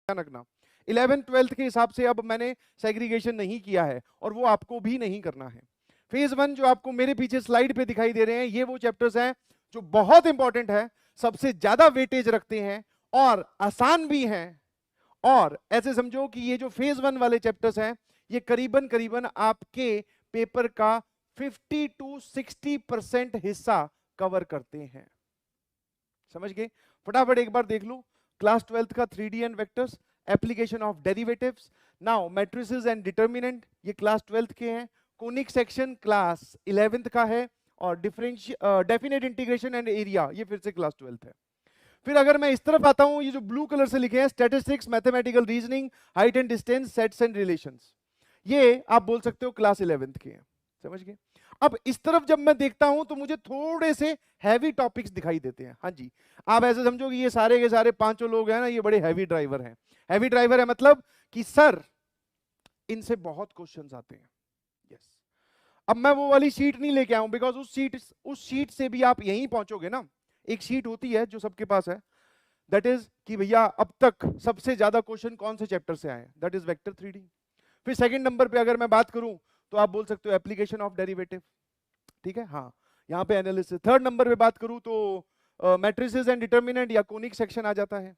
ध्यान रखना 11th 12th के हिसाब से अब मैंने सेग्रीगेशन नहीं किया है और वो आपको भी नहीं करना है। फेज 1 जो आपको मेरे पीछे स्लाइड पे दिखाई दे रहे हैं, ये वो चैप्टर्स हैं जो बहुत इंपॉर्टेंट है, सबसे ज्यादा वेटेज रखते हैं और आसान भी हैं। और ऐसे समझो कि ये जो फेज 1 वाले चैप्टर्स हैं, ये करीबन करीबन आपके पेपर का 50 to 60% हिस्सा कवर करते हैं। समझ गए? फटाफट एक बार देख लो क्लास 12th का 3D and vectors, application of derivatives, now matrices and determinant, ये क्लास 12th के हैं। कोनिक सेक्शन क्लास 11th का है और डेफिनेट इंटीग्रेशन एंड एरिया ये फिर से क्लास 12th है। फिर अगर मैं इस तरफ आता हूं, ये जो ब्लू कलर से लिखे हैं statistics, mathematical reasoning, height and distance, sets and relations, ये आप बोल सकते हो क्लास 11th के हैं। समझ गए? अब इस तरफ जब मैं देखता हूं तो मुझे थोड़े से हैवी टॉपिक्स दिखाई देते हैं। हाँ जी, आप ऐसे समझो कि ये सारे के सारे पांचों लोग हैं ना, ये बड़े हैवी ड्राइवर हैं। हैवी ड्राइवर है मतलब कि सर इनसे बहुत क्वेश्चंस आते हैं। यस, अब मैं वो वाली शीट नहीं लेके आऊं, बिकॉज उस शीट से भी आप यहीं पहुंचोगे ना। एक शीट होती है जो सबके पास है, दैट इज कि भैया अब तक सबसे ज्यादा क्वेश्चन कौन से चैप्टर से आए हैं, दैट इज वेक्टर 3D। फिर सेकंड नंबर पे अगर मैं बात करूं तो आप बोल सकते हो एप्लीकेशन ऑफ डेरिवेटिव, ठीक है, हाँ, यहाँ पे एनालिसिस। थर्ड नंबर पे बात करूं तो मैट्रिसेस एंड डिटर्मिनेंट या कोनिक सेक्शन आ जाता है।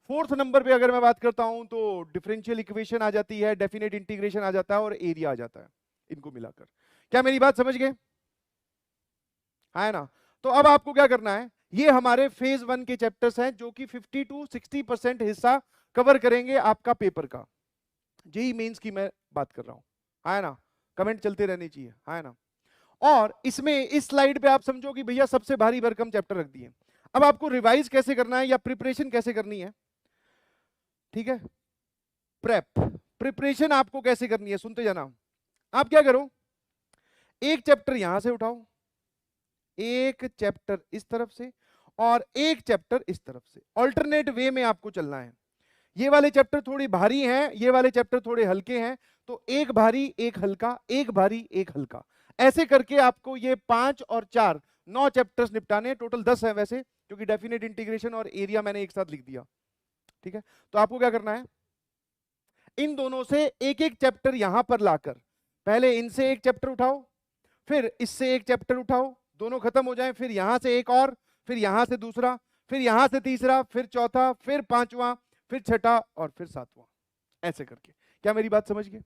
फोर्थ नंबर पे अगर मैं बात करता हूं तो डिफरेंशियल इक्वेशन आ जाती है, डेफिनेट इंटीग्रेशन आ जाता है और एरिया आ जाता है, इनको मिलाकर। क्या मेरी बात समझ गए? है ना? तो अब आपको क्या करना है, ये हमारे फेज 1 के चैप्टर्स हैं जो कि 50 to 60% हिस्सा कवर करेंगे आपका पेपर का। जेई मेंस की मैं बात कर रहा हूं, है ना? कमेंट चलते रहने चाहिए, है ना? और इसमें इस स्लाइड पे आप समझो कि भैया सबसे भारी भरकम चैप्टर रख दिए। अब आपको रिवाइज कैसे करना है या प्रिपरेशन कैसे करनी है, ठीक है? प्रिपरेशन आपको कैसे करनी है, सुनते जाना। आप क्या करो, एक चैप्टर यहां से उठाओ, एक चैप्टर इस तरफ से और एक चैप्टर इस तरफ से, ऑल्टरनेट वे में आपको चलना है। ये वाले चैप्टर थोड़ी भारी हैं, ये वाले चैप्टर थोड़े हल्के हैं, तो एक भारी एक हल्का, एक भारी एक हल्का, ऐसे करके आपको ये 5 और 4 9 चैप्टर्स निपटाने हैं। टोटल 10 है वैसे, क्योंकि डेफिनेट इंटीग्रेशन और एरिया मैंने एक साथ लिख दिया, ठीक है? तो आपको क्या करना है, इन दोनों से एक एक चैप्टर यहां पर लाकर पहले इनसे एक चैप्टर उठाओ, फिर इससे एक चैप्टर उठाओ, दोनों खत्म हो जाएं, फिर यहां से एक और, फिर यहां से दूसरा, फिर यहां से तीसरा, फिर चौथा, फिर पांचवा, फिर छठा और फिर सातवां, ऐसे करके। क्या मेरी बात समझ गए?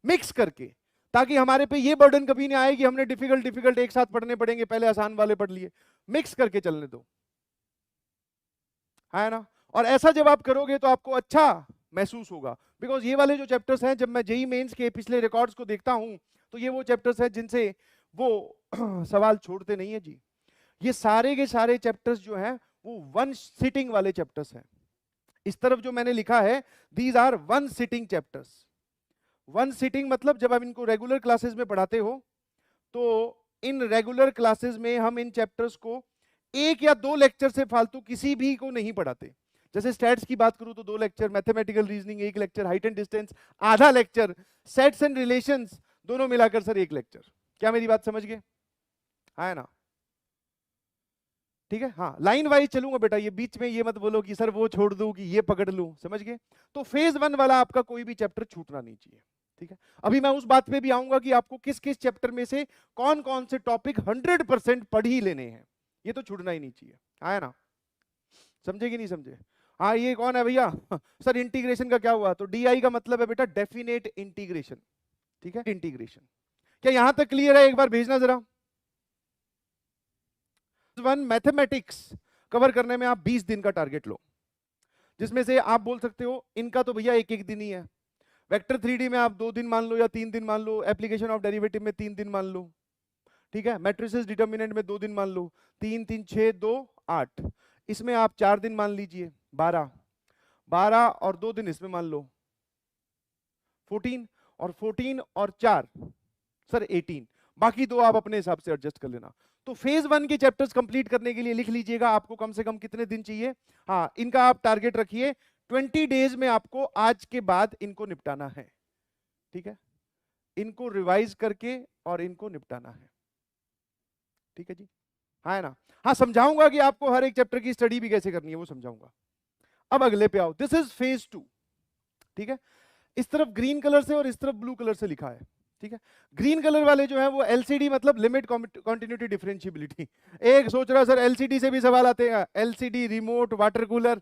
मिक्स करके, ताकि हमारे पे ये बर्डन कभी नहीं आए कि हमने डिफिकल्ट डिफिकल्ट एक साथ पढ़ने पड़ेंगे, पहले आसान वाले पढ़ लिए। मिक्स करके चलने दो, है ना? और ऐसा जब आप करोगे तो आपको अच्छा महसूस होगा, बिकॉज ये वाले जो चैप्टर्स हैं, जब मैं जेई मेंस के पिछले रिकॉर्ड्स को देखता हूं तो ये वो चैप्टर्स हैं जिनसे वो सवाल छोड़ते नहीं है जी। ये सारे के सारे चैप्टर्स जो हैं वो वन सिटिंग वाले चैप्टर्स हैं। इस तरफ जो मैंने लिखा है, these are one sitting chapters. One sitting मतलब जब आप इनको रेगुलर क्लासेस में पढ़ाते हो तो इन रेगुलर क्लासेस में हम इन चैप्टर्स को एक या दो लेक्चर से फालतू किसी भी को नहीं पढ़ाते। जैसे स्टैट्स की बात करूं तो 2 lecture, mathematical reasoning 1 lecture, height and distance आधा लेक्चर, सेट्स एंड रिलेशंस दोनों मिलाकर सर 1 लेक्चर। क्या मेरी बात समझ गए? है ना? ठीक है, हाँ, लाइन वाइज चलूंगा बेटा, ये बीच में ये मत बोलो कि सर वो छोड़ दूं कि ये पकड़ लूं। समझ गए? तो फेज 1 वाला आपका कोई भी चैप्टर छूटना नहीं चाहिए, ठीक है? अभी मैं उस बात पे भी आऊंगा कि आपको किस किस चैप्टर में से कौन कौन से टॉपिक 100% पढ़ ही लेने हैं, ये तो छूटना ही नहीं चाहिए, है ना? समझे कि नहीं समझे? हाँ, ये कौन है भैया? सर इंटीग्रेशन का क्या हुआ? तो डीआई का मतलब है बेटा डेफिनेट इंटीग्रेशन, ठीक है? इंटीग्रेशन, क्या यहां तक क्लियर है? एक बार भेजना जरा। वन मैथमेटिक्स कवर करने में आप 20 दिन का टारगेट लो, जिसमें से आप बोल सकते हो इनका तो भैया एक एक दिन ही है। वेक्टर 3D में आप 2 दिन मान लो या 3 दिन मान लो, एप्लीकेशन ऑफ डेरिवेटिव में 3 दिन मान लो, ठीक है? मैट्रिसेस डिटर्मिनेंट में 2 दिन मान लो, 3 3 6 2 8, इसमें आप 4 दिन मान लीजिए, 12 12 और 2 दिन इसमें मान लो 14, और 14 और 4 सर 18, बाकी दो आप अपने हिसाब से एडजस्ट कर लेना। तो फेज 1 के चैप्टर्स कंप्लीट करने के लिए लिख लीजिएगा आपको कम से कम कितने दिन चाहिए। हाँ, इनका आप टारगेट रखिए 20 डेज में आपको आज के बाद इनको निपटाना है, ठीक है? इनको रिवाइज करके और इनको निपटाना है, ठीक है जी? हाँ, है ना? हाँ, समझाऊंगा कि आपको हर एक चैप्टर की स्टडी भी कैसे करनी है, वो समझाऊंगा। अब अगले पे आओ, दिस इज फेज 2, ठीक है। इस तरफ ग्रीन कलर से और इस तरफ ब्लू कलर से लिखा है, ठीक है। ग्रीन कलर वाले जो है वो एलसीडी मतलब लिमिट कॉन्टिन्यूटी डिफरेंशियबिलिटी। एक सोच रहा सर एलसीडी से भी सवाल आते हैं, LCD, remote, water cooler,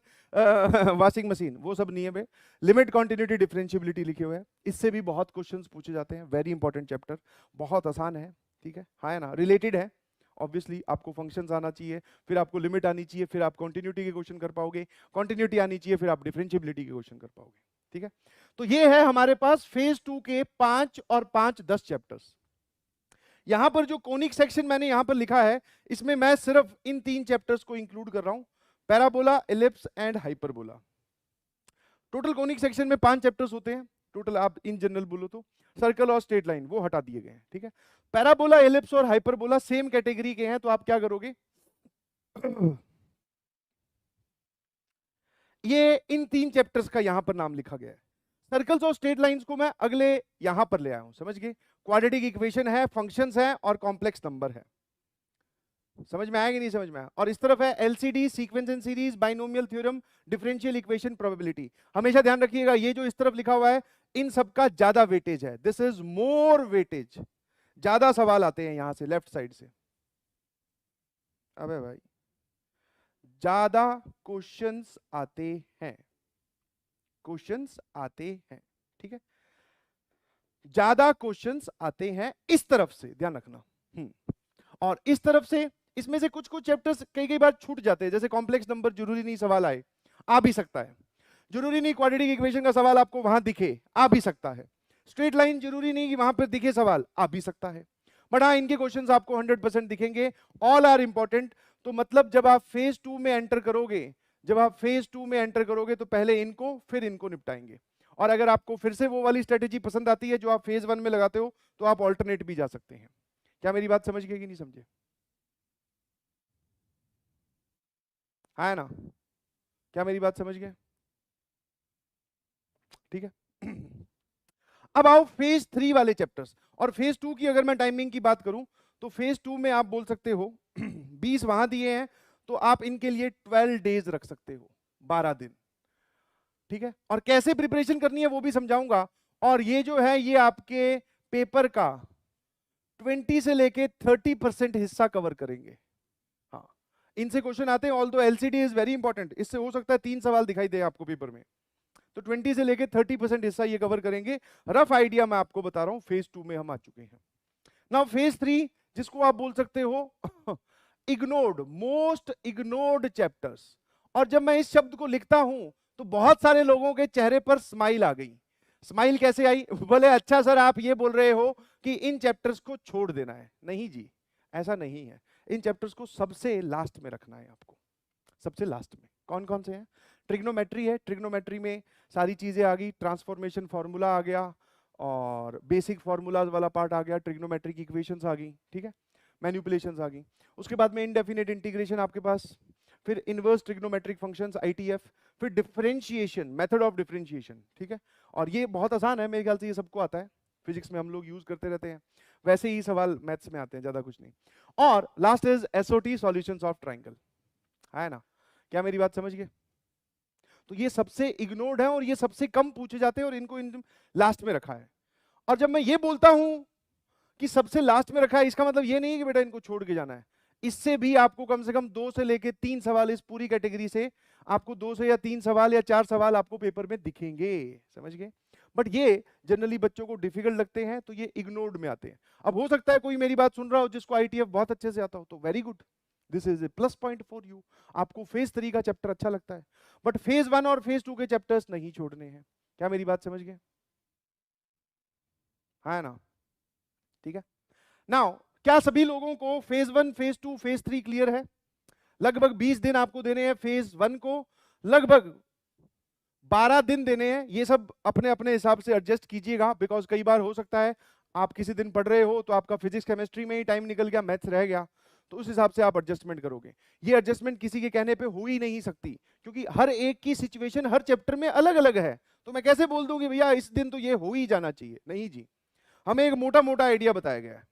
washing machine, वो सब नहीं है बे। लिमिट कॉन्टिन्यूटी डिफरेंशियबिलिटी लिखे हुए हैं, इससे भी बहुत क्वेश्चंस पूछे जाते हैं। वेरी इंपॉर्टेंट चैप्टर, बहुत आसान है, ठीक है, हाँ है ना, रिलेटेड है। ऑब्वियसली आपको फंक्शंस आना चाहिए, फिर आपको लिमिट आनी चाहिए, फिर आप कॉन्टिन्यूटी के क्वेश्चन कर पाओगे, कॉन्टिन्यूटी आनी चाहिए, फिर आप डिफरेंशियबिलिटी के क्वेश्चन कर पाओगे, ठीक है। तो ये है हमारे पास फेज 2 के 5 और 5 10 चैप्टर्स। यहां पर जो कोनिक सेक्शन मैंने यहां पर लिखा है, इसमें मैं सिर्फ इन 3 चैप्टर्स को इंक्लूड कर रहा हूं, parabola, ellipse and hyperbola. Total conic section में 5 चैप्टर्स होते हैं टोटल, आप इन जनरल बोलो तो। सर्कल और स्ट्रेट लाइन वो हटा दिए गए हैं, ठीक है। पैराबोला, एलिप्स और हाइपरबोला सेम कैटेगरी के हैं, तो आप क्या करोगे ये इन 3 चैप्टर्स का यहां पर नाम लिखा गया है। सर्कल्स और स्ट्रेट लाइंस को मैं अगले यहां पर ले आया हूं, समझ गए। क्वाड्रेटिक इक्वेशन है, फंक्शंस है और कॉम्प्लेक्स नंबर है। समझ में आया कि नहीं समझ में आया? और इस तरफ है LCD, sequence and series, binomial theorem, differential equation, probability. हमेशा ध्यान रखिएगा ये जो इस तरफ लिखा हुआ है इन सबका ज्यादा वेटेज है, दिस इज मोर वेटेज। ज्यादा सवाल आते हैं यहां से लेफ्ट साइड से। अबे भाई ज्यादा क्वेश्चंस आते हैं, क्वेश्चंस आते हैं, ठीक है, ज्यादा क्वेश्चंस आते हैं इस तरफ से, ध्यान रखना। और इस तरफ से इसमें से कुछ कुछ चैप्टर्स कई बार छूट जाते हैं, जैसे कॉम्प्लेक्स नंबर जरूरी नहीं सवाल आए, आ भी सकता है। जरूरी नहीं क्वाड्रेटिक इक्वेशन का सवाल आपको वहां दिखे, आ भी सकता है। स्ट्रेट लाइन जरूरी नहीं कि वहां पर दिखे सवाल, आ भी सकता है। बट हाँ इनके क्वेश्चंस आपको 100% दिखेंगे, ऑल आर इंपॉर्टेंट। तो मतलब जब आप फेज 2 में एंटर करोगे, जब आप फेज 2 में एंटर करोगे तो पहले इनको फिर इनको निपटाएंगे। और अगर आपको फिर से वो वाली स्ट्रेटेजी पसंद आती है जो आप फेज 1 में लगाते हो, तो आप ऑल्टरनेट भी जा सकते हैं। क्या मेरी बात समझ गए कि नहीं समझे? हाँ है ना? क्या मेरी बात समझ गए? ठीक है। अब आओ फेज 3 वाले चैप्टर्स। और फेज 2 की अगर मैं टाइमिंग की बात करूं तो फेज 2 में आप बोल सकते हो 20 वहां दिए हैं, तो आप इनके लिए 12 डेज रख सकते हो, 12 दिन, ठीक है। और कैसे प्रिपरेशन करनी है वो भी समझाऊंगा। और ये जो है ये आपके पेपर का 20 से लेके 30% हिस्सा कवर करेंगे। हाँ इनसे क्वेश्चन आते हैं, although LCD is very important, इससे हो सकता है 3 सवाल दिखाई दे आपको पेपर में। तो 20 से लेके 30% हिस्सा ये कवर करेंगे। रफ आइडिया मैं आपको बता रहा हूं, फेज 2 में हम आ चुके हैं। नाउ फेज 3 जिसको आप बोल सकते हो इग्नोर्ड, मोस्ट इग्नोर्ड चैप्टर्स। और जब मैं इस शब्द को लिखता हूं तो बहुत सारे लोगों के चेहरे पर स्माइल आ गई। स्माइल कैसे आई? बोले अच्छा सर आप ये बोल रहे हो कि इन चैप्टर्स को छोड़ देना है। नहीं जी, ऐसा नहीं है। इन चैप्टर्स को सबसे लास्ट में रखना है आपको। सबसे लास्ट में कौन कौन से हैं? ट्रिग्नोमेट्री है, ट्रिग्नोमेट्री में सारी चीजें आ गई, ट्रांसफॉर्मेशन फार्मूला आ गया और बेसिक फार्मूलाज वाला पार्ट आ गया, ट्रिग्नोमेट्री की इक्वेशंस आ गई, ठीक है, मैनिपुलेशंस आ गई। उसके बाद में इनडेफिनेट इंटीग्रेशन आपके पास, फिर इनवर्स ट्रिग्नोमेट्रिक फंक्शंस आईटीएफ, फिर डिफरेंशिएशन, मेथड ऑफ डिफरेंशिएशन, ठीक है। और ये बहुत आसान है, मेरे ख्याल से ये सबको आता है, फिजिक्स में हम लोग यूज करते रहते हैं, वैसे ही सवाल मैथ्स में आते हैं, ज्यादा कुछ नहीं। और last is SOT, solutions of triangle, है ना? क्या मेरी बात समझ गए? तो ये सबसे इग्नोर्ड है और ये सबसे कम पूछे जाते हैं और इनको इन लास्ट में रखा है। और जब मैं ये बोलता हूं कि सबसे लास्ट में रखा है, इसका मतलब ये नहीं है कि बेटा इनको छोड़ के जाना है। इससे भी आपको कम से कम 2 से लेके 3 सवाल इस पूरी कैटेगरी से, आपको 2 से या 3 सवाल या 4 सवाल आपको पेपर में दिखेंगे, समझ गए। बट ये जनरली बच्चों को डिफिकल्ट लगते हैं, तो ये इग्नोर्ड में आते हैं। अब हो सकता है कोई मेरी बात सुन रहा हो जिसको आईटीएफ बहुत अच्छे से आता हो, तो very good, this is a plus point for you. आपको फेज 3 का चैप्टर अच्छा लगता है, बट फेज 1 और फेज 2 के चैप्टर्स नहीं छोड़ने हैं। क्या मेरी बात समझ गए? हाँ ना? ठीक है। नाउ क्या सभी लोगों को फेज 1, फेज 2, फेज 3 क्लियर है? लगभग 20 दिन आपको देने हैं फेज 1 को, लगभग 12 दिन देने हैं। ये सब अपने अपने हिसाब से एडजस्ट कीजिएगा, बिकॉज कई बार हो सकता है आप किसी दिन पढ़ रहे हो तो आपका फिजिक्स केमिस्ट्री में ही टाइम निकल गया, मैथ्स रह गया, तो उस हिसाब से आप एडजस्टमेंट करोगे। ये एडजस्टमेंट किसी के कहने पे हो ही नहीं सकती, क्योंकि हर एक की सिचुएशन हर चैप्टर में अलग अलग है। तो मैं कैसे बोल दूं कि भैया इस दिन तो ये हो ही जाना चाहिए? नहीं जी, हमें एक मोटा मोटा आइडिया बताया गया है।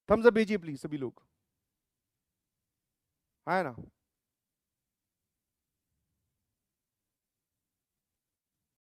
थम्स अप भेजिए प्लीज सभी लोग, है ना?